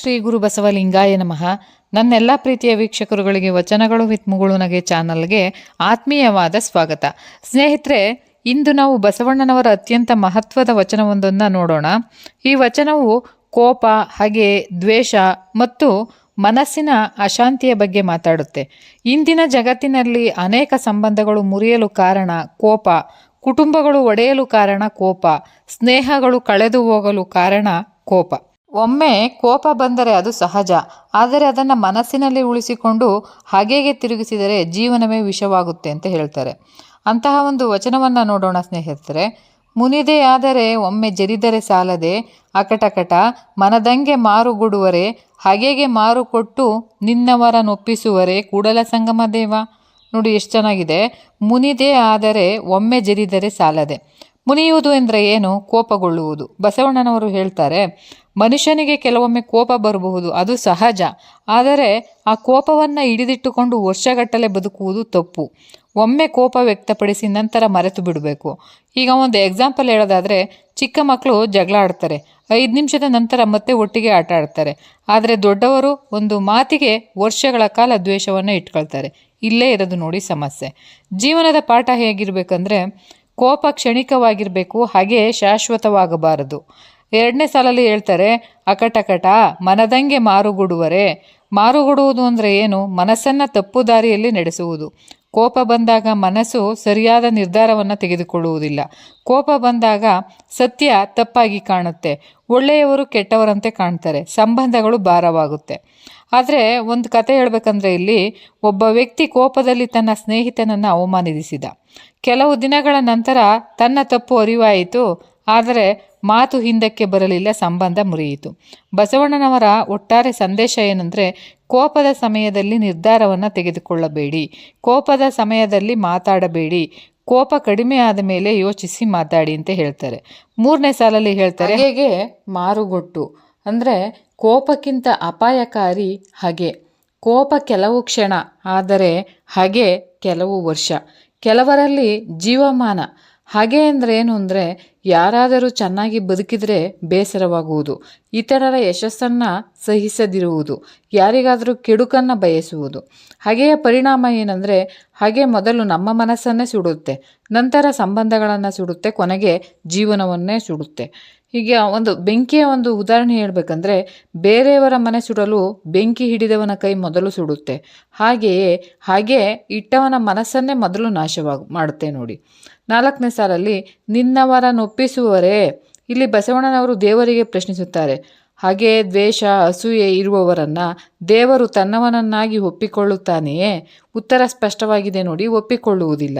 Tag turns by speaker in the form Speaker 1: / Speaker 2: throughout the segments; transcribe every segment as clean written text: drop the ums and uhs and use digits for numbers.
Speaker 1: ಶ್ರೀ ಗುರು ಬಸವಲಿಂಗಾಯ ನಮಃ. ನನ್ನೆಲ್ಲ ಪ್ರೀತಿಯ ವೀಕ್ಷಕರುಗಳಿಗೆ ವಚನಗಳು ವಿತ್ ಮುಗುಳುನಗೆ ಚಾನಲ್ಗೆ ಆತ್ಮೀಯವಾದ ಸ್ವಾಗತ. ಸ್ನೇಹಿತರೆ, ಇಂದು ನಾವು ಬಸವಣ್ಣನವರ ಅತ್ಯಂತ ಮಹತ್ವದ ವಚನವೊಂದನ್ನು ನೋಡೋಣ. ಈ ವಚನವು ಕೋಪ, ಹಾಗೆ ದ್ವೇಷ ಮತ್ತು ಮನಸ್ಸಿನ ಅಶಾಂತಿಯ ಬಗ್ಗೆ ಮಾತಾಡುತ್ತೆ. ಇಂದಿನ ಜಗತ್ತಿನಲ್ಲಿ ಅನೇಕ ಸಂಬಂಧಗಳು ಮುರಿಯಲು ಕಾರಣ ಕೋಪ, ಕುಟುಂಬಗಳು ಒಡೆಯಲು ಕಾರಣ ಕೋಪ, ಸ್ನೇಹಗಳು ಕಳೆದು ಹೋಗಲು ಕಾರಣ ಕೋಪ. ಒಮ್ಮೆ ಕೋಪ ಬಂದರೆ ಅದು ಸಹಜ, ಆದರೆ ಅದನ್ನು ಮನಸ್ಸಿನಲ್ಲಿ ಉಳಿಸಿಕೊಂಡು ಹಾಗೇಗೆ ತಿರುಗಿಸಿದರೆ ಜೀವನವೇ ವಿಷವಾಗುತ್ತೆ ಅಂತ ಹೇಳ್ತಾರೆ. ಅಂತಹ ಒಂದು ವಚನವನ್ನು ನೋಡೋಣ ಸ್ನೇಹಿತರೆ. ಮುನಿದೆ ಆದರೆ ಒಮ್ಮೆ ಜರಿದರೆ ಸಾಲದೆ, ಅಕಟಕಟ ಮನದಂಗೆ ಮಾರುಗುಡುವರೆ, ಹಾಗೇಗೆ ಮಾರು ಕೊಟ್ಟು ನಿನ್ನವರ ನೊಪ್ಪಿಸುವರೆ ಕೂಡಲ ಸಂಗಮ ದೇವ. ನೋಡಿ ಎಷ್ಟು ಚೆನ್ನಾಗಿದೆ. ಮುನಿದೆ ಆದರೆ ಒಮ್ಮೆ ಜರಿದರೆ ಸಾಲದೆ. ಮುನಿಯುವುದು ಅಂದರೆ ಏನು? ಕೋಪಗೊಳ್ಳುವುದು. ಬಸವಣ್ಣನವರು ಹೇಳ್ತಾರೆ, ಮನುಷ್ಯನಿಗೆ ಕೆಲವೊಮ್ಮೆ ಕೋಪ ಬರಬಹುದು, ಅದು ಸಹಜ. ಆದರೆ ಆ ಕೋಪವನ್ನು ಹಿಡಿದಿಟ್ಟುಕೊಂಡು ವರ್ಷಗಟ್ಟಲೆ ಬದುಕುವುದು ತಪ್ಪು. ಒಮ್ಮೆ ಕೋಪ ವ್ಯಕ್ತಪಡಿಸಿ ನಂತರ ಮರೆತು ಬಿಡಬೇಕು. ಈಗ ಒಂದು ಎಕ್ಸಾಂಪಲ್ ಹೇಳೋದಾದರೆ, ಚಿಕ್ಕ ಮಕ್ಕಳು ಜಗಳ ಆಡ್ತಾರೆ, 5 ನಿಮಿಷದ ನಂತರ ಮತ್ತೆ ಒಟ್ಟಿಗೆ ಆಟ ಆಡ್ತಾರೆ. ಆದರೆ ದೊಡ್ಡವರು ಒಂದು ಮಾತಿಗೆ ವರ್ಷಗಳ ಕಾಲ ದ್ವೇಷವನ್ನು ಇಟ್ಕೊಳ್ತಾರೆ. ಇಲ್ಲೇ ಇರೋದು ನೋಡಿ ಸಮಸ್ಯೆ. ಜೀವನದ ಪಾಠ ಹೇಗಿರಬೇಕಂದ್ರೆ, ಕೋಪ ಕ್ಷಣಿಕವಾಗಿರಬೇಕು, ಹಾಗೆ ಶಾಶ್ವತವಾಗಬಾರದು. 2ನೇ ಸಾಲಲ್ಲಿ ಹೇಳ್ತಾರೆ, ಅಕಟಕಟ ಮನದಂಗೆ ಮಾರುಗುಡುವರೆ. ಮಾರುಗುಡುವುದು ಅಂದರೆ ಏನು? ಮನಸ್ಸನ್ನು ತಪ್ಪು ದಾರಿಯಲ್ಲಿ ನಡೆಸುವುದು. ಕೋಪ ಬಂದಾಗ ಮನಸ್ಸು ಸರಿಯಾದ ನಿರ್ಧಾರವನ್ನು ತೆಗೆದುಕೊಳ್ಳುವುದಿಲ್ಲ. ಕೋಪ ಬಂದಾಗ ಸತ್ಯ ತಪ್ಪಾಗಿ ಕಾಣುತ್ತೆ, ಒಳ್ಳೆಯವರು ಕೆಟ್ಟವರಂತೆ ಕಾಣ್ತಾರೆ, ಸಂಬಂಧಗಳು ಭಾರವಾಗುತ್ತೆ. ಆದರೆ ಒಂದು ಕತೆ ಹೇಳಬೇಕಂದ್ರೆ, ಇಲ್ಲಿ ಒಬ್ಬ ವ್ಯಕ್ತಿ ಕೋಪದಲ್ಲಿ ತನ್ನ ಸ್ನೇಹಿತನನ್ನು ಅವಮಾನಿಸಿದ. ಕೆಲವು ದಿನಗಳ ನಂತರ ತನ್ನ ತಪ್ಪು ಅರಿವಾಯಿತು, ಆದರೆ ಮಾತು ಹಿಂದಕ್ಕೆ ಬರಲಿಲ್ಲ, ಸಂಬಂಧ ಮುರಿಯಿತು. ಬಸವಣ್ಣನವರ ಒಟ್ಟಾರೆ ಸಂದೇಶ ಏನಂದರೆ, ಕೋಪದ ಸಮಯದಲ್ಲಿ ನಿರ್ಧಾರವನ್ನು ತೆಗೆದುಕೊಳ್ಳಬೇಡಿ, ಕೋಪದ ಸಮಯದಲ್ಲಿ ಮಾತಾಡಬೇಡಿ, ಕೋಪ ಕಡಿಮೆ ಆದ ಮೇಲೆ ಯೋಚಿಸಿ ಮಾತಾಡಿ ಅಂತ ಹೇಳ್ತಾರೆ. 3ನೇ ಸಾಲಲ್ಲಿ ಹೇಳ್ತಾರೆ, ಹೇಗೆ ಮಾರುಗೊಟ್ಟು ಅಂದರೆ ಕೋಪಕ್ಕಿಂತ ಅಪಾಯಕಾರಿ ಹಾಗೆ. ಕೋಪ ಕೆಲವು ಕ್ಷಣ, ಆದರೆ ಹಾಗೆ ಕೆಲವು ವರ್ಷ, ಕೆಲವರಲ್ಲಿ ಜೀವಮಾನ. ಹಾಗೆ ಅಂದರೆ ಏನು ಅಂದರೆ, ಯಾರಾದರೂ ಚೆನ್ನಾಗಿ ಬದುಕಿದರೆ ಬೇಸರವಾಗುವುದು, ಇತರರ ಯಶಸ್ಸನ್ನು ಸಹಿಸದಿರುವುದು, ಯಾರಿಗಾದರೂ ಕೆಡುಕನ್ನು ಬಯಸುವುದು. ಹಾಗೆಯೇ ಪರಿಣಾಮ ಏನಂದರೆ, ಹಾಗೆ ಮೊದಲು ನಮ್ಮ ಮನಸ್ಸನ್ನೇ ಸುಡುತ್ತೆ, ನಂತರ ಸಂಬಂಧಗಳನ್ನು ಸುಡುತ್ತೆ, ಕೊನೆಗೆ ಜೀವನವನ್ನೇ ಸುಡುತ್ತೆ. ಹೀಗೆ ಒಂದು ಬೆಂಕಿಯ ಒಂದು ಉದಾಹರಣೆ ಹೇಳಬೇಕಂದ್ರೆ, ಬೇರೆಯವರ ಮನೆ ಸುಡಲು ಬೆಂಕಿ ಹಿಡಿದವನ ಕೈ ಮೊದಲು ಸುಡುತ್ತೆ, ಹಾಗೆ ಇಟ್ಟವನ ಮನಸ್ಸನ್ನೇ ಮೊದಲು ಮಾಡುತ್ತೆ ನೋಡಿ. 4ನೇ ಸಾಲಲ್ಲಿ ನಿನ್ನವರ ನೊಪ್ಪಿಸುವರೆ. ಇಲ್ಲಿ ಬಸವಣ್ಣನವರು ದೇವರಿಗೆ ಪ್ರಶ್ನಿಸುತ್ತಾರೆ, ಹಾಗೆ ದ್ವೇಷ ಅಸೂಯೆ ಇರುವವರನ್ನು ದೇವರು ತನ್ನವನನ್ನಾಗಿ ಒಪ್ಪಿಕೊಳ್ಳುತ್ತಾನೆಯೇ? ಉತ್ತರ ಸ್ಪಷ್ಟವಾಗಿದೆ ನೋಡಿ, ಒಪ್ಪಿಕೊಳ್ಳುವುದಿಲ್ಲ.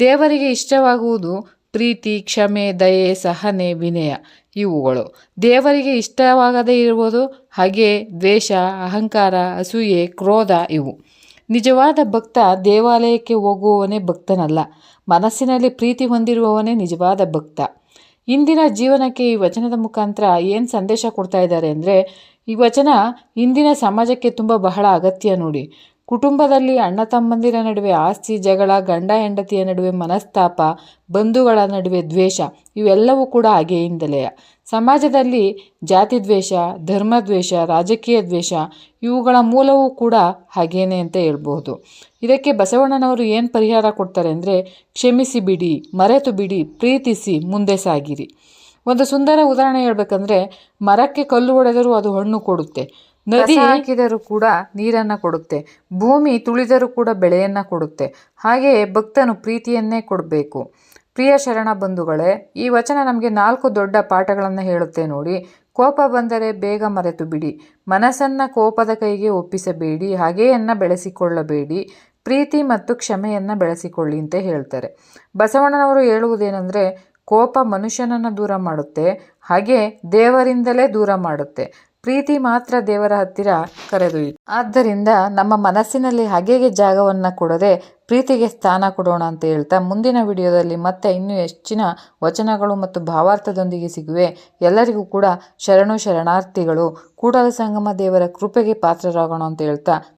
Speaker 1: ದೇವರಿಗೆ ಇಷ್ಟವಾಗುವುದು ಪ್ರೀತಿ, ಕ್ಷಮೆ, ದಯೆ, ಸಹನೆ, ವಿನಯ ಇವುಗಳು. ದೇವರಿಗೆ ಇಷ್ಟವಾಗದೇ ಇರುವುದು ಹಾಗೆ ದ್ವೇಷ, ಅಹಂಕಾರ, ಅಸೂಯೆ, ಕ್ರೋಧ ಇವು. ನಿಜವಾದ ಭಕ್ತ ದೇವಾಲಯಕ್ಕೆ ಹೋಗುವವನೇ ಭಕ್ತನಲ್ಲ, ಮನಸ್ಸಿನಲ್ಲಿ ಪ್ರೀತಿ ಹೊಂದಿರುವವನೇ ನಿಜವಾದ ಭಕ್ತ. ಇಂದಿನ ಜೀವನಕ್ಕೆ ಈ ವಚನದ ಮುಖಾಂತರ ಏನು ಸಂದೇಶ ಕೊಡ್ತಾ ಇದ್ದಾರೆ ಅಂದರೆ, ಈ ವಚನ ಇಂದಿನ ಸಮಾಜಕ್ಕೆ ಬಹಳ ಅಗತ್ಯ ನೋಡಿ. ಕುಟುಂಬದಲ್ಲಿ ಅಣ್ಣ ತಮ್ಮಂದಿರ ನಡುವೆ ಆಸ್ತಿ ಜಗಳ, ಗಂಡ ಹೆಂಡತಿಯ ನಡುವೆ ಮನಸ್ತಾಪ, ಬಂಧುಗಳ ನಡುವೆ ದ್ವೇಷ, ಇವೆಲ್ಲವೂ ಕೂಡ ಹಾಗೆಯಿಂದಲೇ. ಸಮಾಜದಲ್ಲಿ ಜಾತಿ ದ್ವೇಷ, ಧರ್ಮ ದ್ವೇಷ, ರಾಜಕೀಯ ದ್ವೇಷ ಇವುಗಳ ಮೂಲವೂ ಕೂಡ ಹಾಗೇನೆ ಅಂತ ಹೇಳ್ಬೋದು. ಇದಕ್ಕೆ ಬಸವಣ್ಣನವರು ಏನು ಪರಿಹಾರ ಕೊಡ್ತಾರೆ ಅಂದರೆ, ಕ್ಷಮಿಸಿ ಬಿಡಿ, ಮರೆತು ಬಿಡಿ, ಪ್ರೀತಿಸಿ ಮುಂದೆ ಸಾಗಿರಿ. ಒಂದು ಸುಂದರ ಉದಾಹರಣೆ ಹೇಳ್ಬೇಕಂದ್ರೆ, ಮರಕ್ಕೆ ಕಲ್ಲು ಹೊಡೆದರೂ ಅದು ಹಣ್ಣು ಕೊಡುತ್ತೆ, ನದಿ ಹಾಕಿದರೂ ಕೂಡ ನೀರನ್ನು ಕೊಡುತ್ತೆ, ಭೂಮಿ ತುಳಿದರೂ ಕೂಡ ಬೆಳೆಯನ್ನು ಕೊಡುತ್ತೆ. ಹಾಗೆಯೇ ಭಕ್ತನು ಪ್ರೀತಿಯನ್ನೇ ಕೊಡಬೇಕು. ಪ್ರಿಯ ಶರಣ ಬಂಧುಗಳೇ, ಈ ವಚನ ನಮಗೆ 4 ದೊಡ್ಡ ಪಾಠಗಳನ್ನು ಹೇಳುತ್ತೆ ನೋಡಿ. ಕೋಪ ಬಂದರೆ ಬೇಗ ಮರೆತು ಬಿಡಿ, ಮನಸ್ಸನ್ನು ಕೋಪದ ಕೈಗೆ ಒಪ್ಪಿಸಬೇಡಿ, ಹಾಗೆಯನ್ನು ಬೆಳೆಸಿಕೊಳ್ಳಬೇಡಿ, ಪ್ರೀತಿ ಮತ್ತು ಕ್ಷಮೆಯನ್ನು ಬೆಳೆಸಿಕೊಳ್ಳಿ ಅಂತ ಹೇಳ್ತಾರೆ. ಬಸವಣ್ಣನವರು ಹೇಳುವುದೇನೆಂದರೆ, ಕೋಪ ಮನುಷ್ಯನನ್ನು ದೂರ ಮಾಡುತ್ತೆ, ಹಾಗೆ ದೇವರಿಂದಲೇ ದೂರ ಮಾಡುತ್ತೆ, ಪ್ರೀತಿ ಮಾತ್ರ ದೇವರ ಹತ್ತಿರ ಕರೆದೊಯ್ಯುತ್ತೆ. ಆದ್ದರಿಂದ ನಮ್ಮ ಮನಸ್ಸಿನಲ್ಲಿ ಹಾಗೆಯೇ ಜಾಗವನ್ನು ಕೊಡದೆ ಪ್ರೀತಿಗೆ ಸ್ಥಾನ ಕೊಡೋಣ ಅಂತ ಹೇಳ್ತಾ, ಮುಂದಿನ ವಿಡಿಯೋದಲ್ಲಿ ಮತ್ತೆ ಇನ್ನೂ ಹೆಚ್ಚಿನ ವಚನಗಳು ಮತ್ತು ಭಾವಾರ್ಥದೊಂದಿಗೆ ಸಿಗುವೆ. ಎಲ್ಲರಿಗೂ ಕೂಡ ಶರಣಾರ್ಥಿಗಳು. ಕೂಡಲ ಸಂಗಮ ದೇವರ ಕೃಪೆಗೆ ಪಾತ್ರರಾಗೋಣ ಅಂತ ಹೇಳ್ತಾ